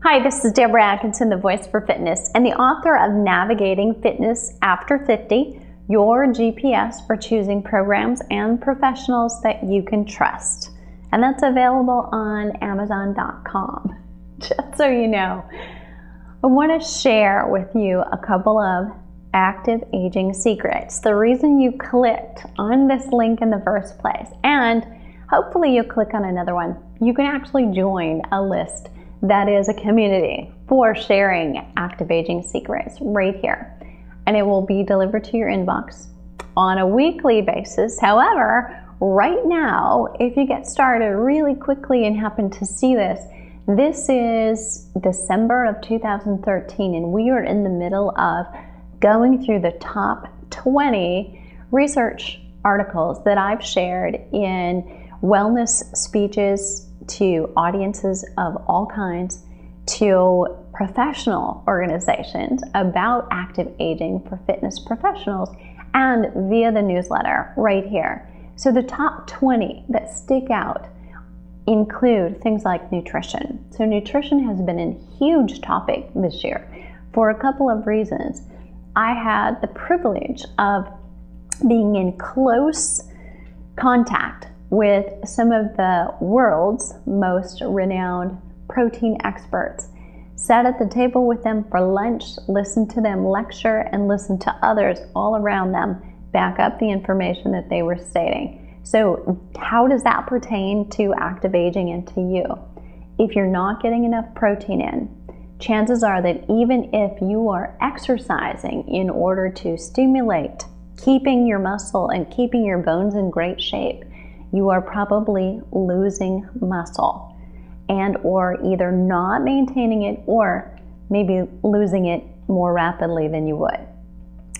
Hi, this is Deborah Atkinson, the voice for fitness and the author of Navigating Fitness After 50, your GPS for choosing programs and professionals that you can trust. And that's available on Amazon.com. Just so you know, I want to share with you a couple of active aging secrets. The reason you clicked on this link in the first place, and hopefully you'll click on another one. You can actually join a list that is a community for sharing active aging secrets right here. And it will be delivered to your inbox on a weekly basis. However, right now, if you get started really quickly and happen to see this, this is December of 2013, and we are in the middle of going through the top 20 research articles that I've shared in wellness speeches to audiences of all kinds, to professional organizations about active aging for fitness professionals, and via the newsletter right here. So the top 20 that stick out include things like nutrition. So nutrition has been a huge topic this year for a couple of reasons. I had the privilege of being in close contact with some of the world's most renowned protein experts. Sat at the table with them for lunch, listened to them lecture, and listened to others all around them back up the information that they were stating. So how does that pertain to active aging and to you? If you're not getting enough protein in, chances are that even if you are exercising in order to stimulate keeping your muscle and keeping your bones in great shape, you are probably losing muscle and or either not maintaining it or maybe losing it more rapidly than you would.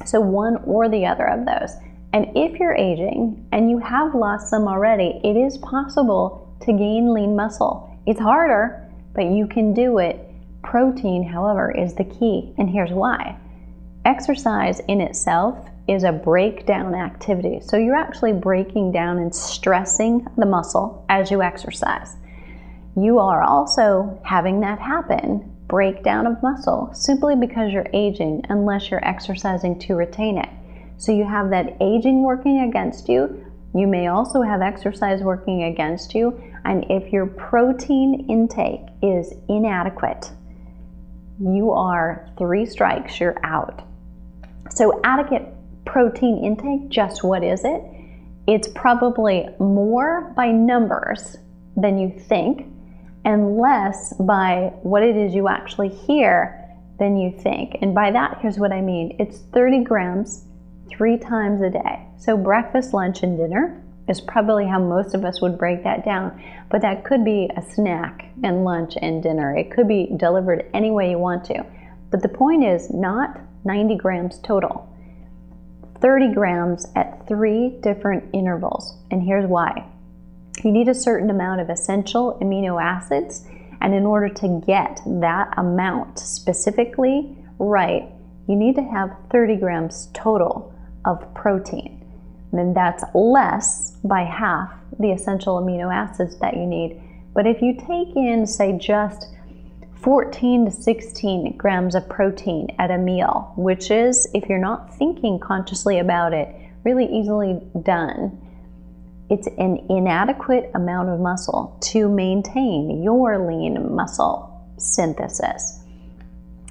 So one or the other of those. And if you're aging and you have lost some already, it is possible to gain lean muscle. It's harder, but you can do it. Protein, however, is the key, and here's why. Exercise in itself is a breakdown activity. So you're actually breaking down and stressing the muscle as you exercise. You are also having that happen, breakdown of muscle, simply because you're aging unless you're exercising to retain it. So you have that aging working against you. You may also have exercise working against you. And if your protein intake is inadequate, you are 3 strikes, you're out. So adequate protein intake, just what is it? It's probably more by numbers than you think and less by what it is you actually hear than you think. And by that, here's what I mean. It's 30 grams 3 times a day. So breakfast, lunch, and dinner is probably how most of us would break that down. But that could be a snack and lunch and dinner. It could be delivered any way you want to. But the point is not 90 grams total. 30 grams at 3 different intervals. And here's why. You need a certain amount of essential amino acids, and in order to get that amount specifically right, you need to have 30 grams total of protein. And then that's less by half the essential amino acids that you need. But if you take in, say, just 14 to 16 grams of protein at a meal, which is, if you're not thinking consciously about it, really easily done. It's an inadequate amount of muscle to maintain your lean muscle synthesis.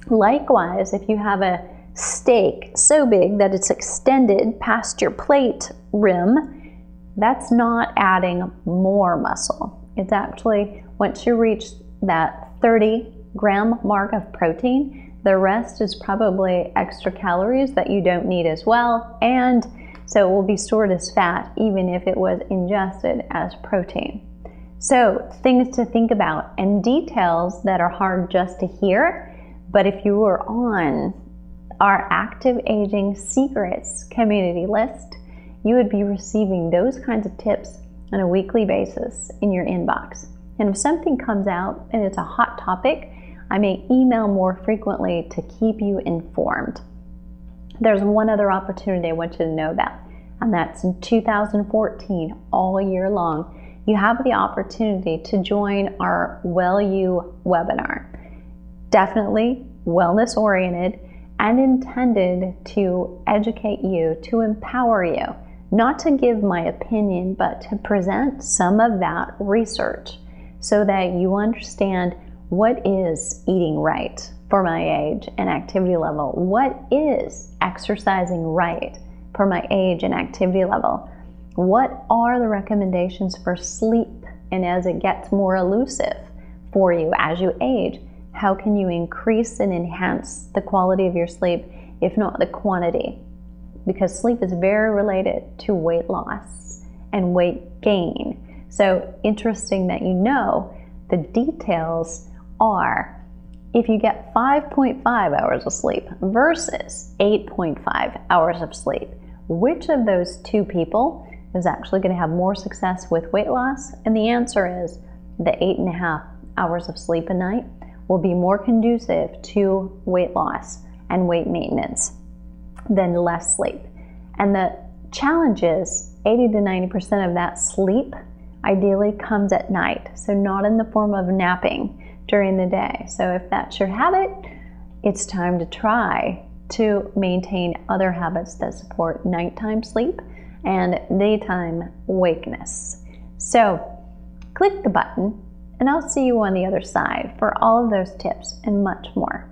Likewise, if you have a steak so big that it's extended past your plate rim, that's not adding more muscle. It's actually, once you reach that 30 gram mark of protein, the rest is probably extra calories that you don't need as well, and so it will be stored as fat even if it was ingested as protein. So things to think about and details that are hard just to hear, but if you were on our Active Aging Secrets community list, you would be receiving those kinds of tips on a weekly basis in your inbox. And if something comes out and it's a hot topic, I may email more frequently to keep you informed. There's one other opportunity I want you to know about, and that's in 2014, all year long. You have the opportunity to join our Well You webinar. Definitely wellness oriented and intended to educate you, to empower you, not to give my opinion, but to present some of that research so that you understand what is eating right for my age and activity level, what is exercising right for my age and activity level, what are the recommendations for sleep, and as it gets more elusive for you as you age, how can you increase and enhance the quality of your sleep, if not the quantity? Because sleep is very related to weight loss and weight gain. So interesting that you know the details are, if you get 5.5 hours of sleep versus 8.5 hours of sleep, which of those two people is actually going to have more success with weight loss? And the answer is the 8.5 hours of sleep a night will be more conducive to weight loss and weight maintenance than less sleep. And the challenge is 80 to 90% of that sleep ideally comes at night, so not in the form of napping during the day. So if that's your habit, it's time to try to maintain other habits that support nighttime sleep and daytime wakeness. So click the button and I'll see you on the other side for all of those tips and much more.